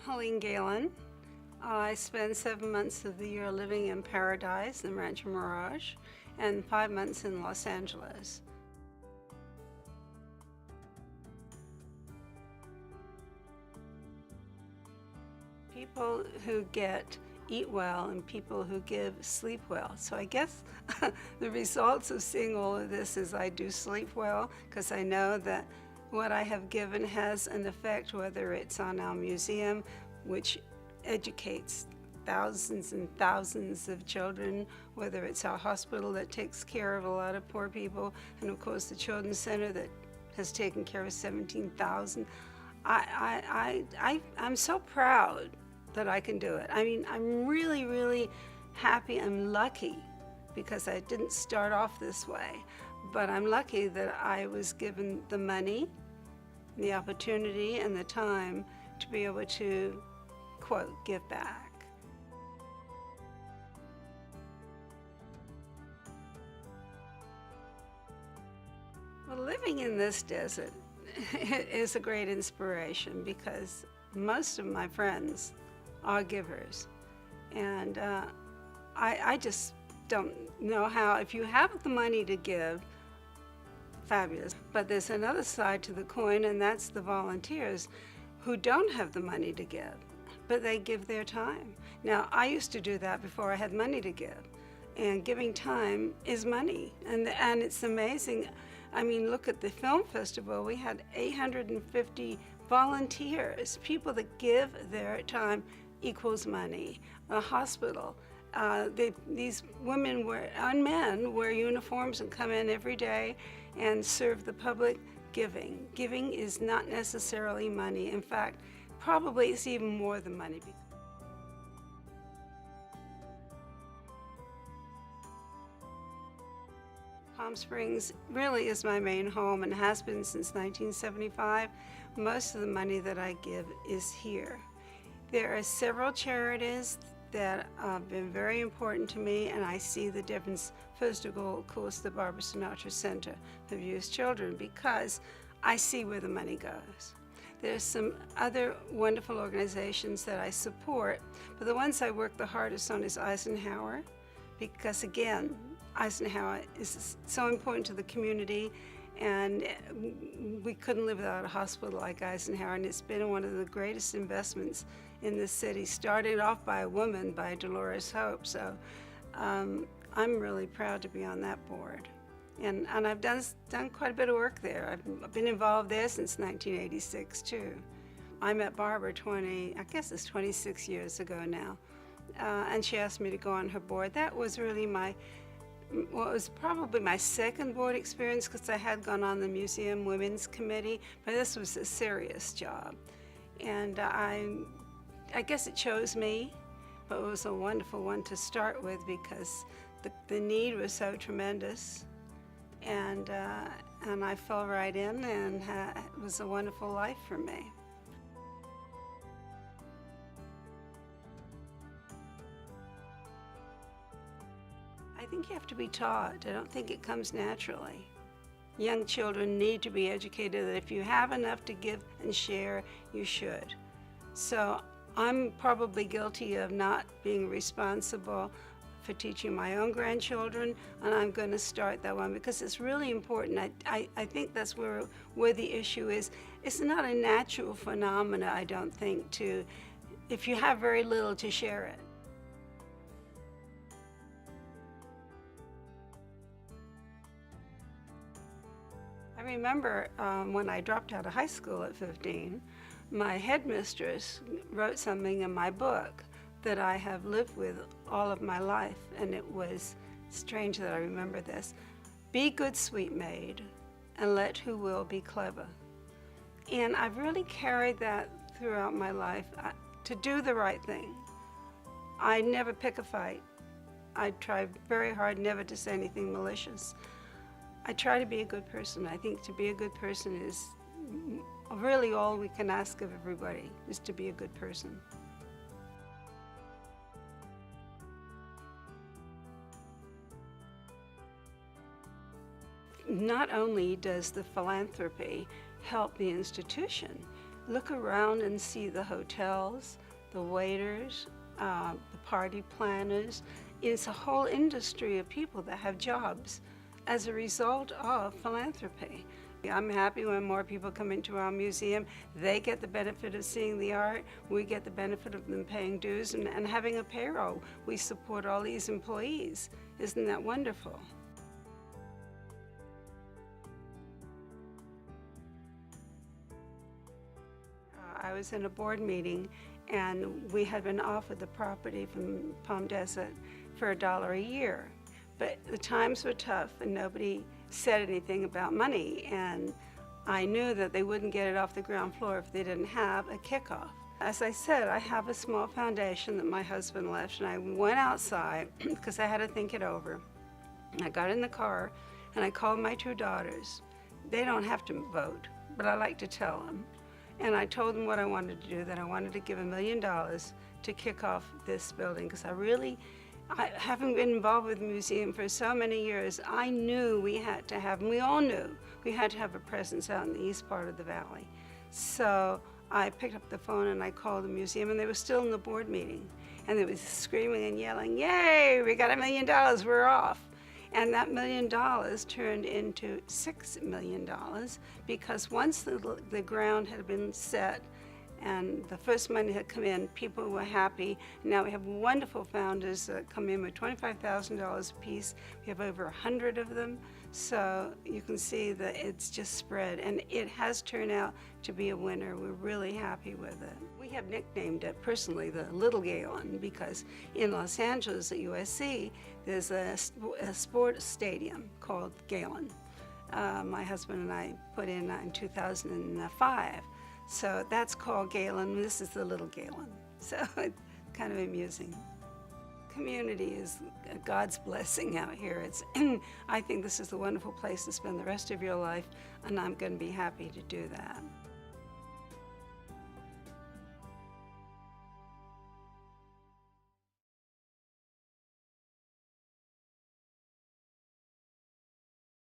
Helene Galen. I spend 7 months of the year living in Paradise in Rancho Mirage and 5 months in Los Angeles. People who eat well and people who give sleep well. So I guess the results of seeing all of this is I do sleep well because I know that what I have given has an effect, whether it's on our museum, which educates thousands and thousands of children, whether it's our hospital that takes care of a lot of poor people, and of course the Children's Center that has taken care of 17,000. I'm so proud that I can do it. I mean, I'm really, really happy. I'm lucky because I didn't start off this way, but I'm lucky that I was given the money, the opportunity, and the time to be able to, quote, give back. Well, living in this desert is a great inspiration because most of my friends are givers. And I just don't know how, if you have the money to give, fabulous. But there's another side to the coin, and that's the volunteers who don't have the money to give, but they give their time. Now, I used to do that before I had money to give. And giving time is money, and it's amazing. I mean, look at the film festival. We had 850 volunteers, people that give their time equals money. A hospital, these women and men wear uniforms and come in every day and serve the public. Giving is not necessarily money. In fact, probably it's even more than money. Palm Springs really is my main home and has been since 1975. Most of the money that I give is here. There are several charities that have been very important to me, and I see the difference. First of all, of course, the Barbara Sinatra Center for Abused Children, because I see where the money goes. There's some other wonderful organizations that I support, but the ones I work the hardest on is Eisenhower, because again, Eisenhower is so important to the community, and we couldn't live without a hospital like Eisenhower, and it's been one of the greatest investments in the city, started off by a woman, by Dolores Hope. So I'm really proud to be on that board. And I've done quite a bit of work there. I've been involved there since 1986 too. I met Barbara 26 years ago now, and she asked me to go on her board. That was really it was probably my second board experience, because I had gone on the Museum Women's Committee, but this was a serious job. And I guess it chose me, but it was a wonderful one to start with because the need was so tremendous. And I fell right in, and it was a wonderful life for me. I think you have to be taught. I don't think it comes naturally. Young children need to be educated that if you have enough to give and share, you should. So I'm probably guilty of not being responsible for teaching my own grandchildren, and I'm going to start that one because it's really important. I think that's where the issue is. It's not a natural phenomena, I don't think, if you have very little, to share it. I remember when I dropped out of high school at 15, my headmistress wrote something in my book that I have lived with all of my life, and it was strange that I remember this. Be good, sweet maid, and let who will be clever. And I've really carried that throughout my life, to do the right thing. I never pick a fight. I try very hard never to say anything malicious. I try to be a good person. I think to be a good person is really all we can ask of everybody, is to be a good person. Not only does the philanthropy help the institution, Look around and see the hotels, the waiters, the party planners. It's a whole industry of people that have jobs as a result of philanthropy. I'm happy when more people come into our museum. They get the benefit of seeing the art. We get the benefit of them paying dues and having a payroll. We support all these employees. Isn't that wonderful? I was in a board meeting and we had been offered the property from Palm Desert for $1 a year. But the times were tough and nobody said anything about money, and I knew that they wouldn't get it off the ground floor if they didn't have a kickoff. As I said, I have a small foundation that my husband left, and I went outside because I had to think it over. I got in the car and I called my 2 daughters. They don't have to vote, but I like to tell them. And I told them what I wanted to do, that I wanted to give $1 million to kick off this building, because having been involved with the museum for so many years, I knew we had to have, and we all knew, we had to have a presence out in the east part of the valley. So I picked up the phone and I called the museum, and they were still in the board meeting. And they was screaming and yelling, "Yay, we got $1 million, we're off." And that $1 million turned into $6 million, because once the ground had been set and the first money had come in, people were happy. Now we have wonderful founders that come in with $25,000 a piece. We have over 100 of them. So you can see that it's just spread, and it has turned out to be a winner. We're really happy with it. We have nicknamed it personally the Little Galen, because in Los Angeles at USC, there's a sports stadium called Galen. My husband and I put in 2005. So that's called Galen. This is the Little Galen. So it's kind of amusing. Community is God's blessing out here. I think this is a wonderful place to spend the rest of your life, and I'm going to be happy to do that.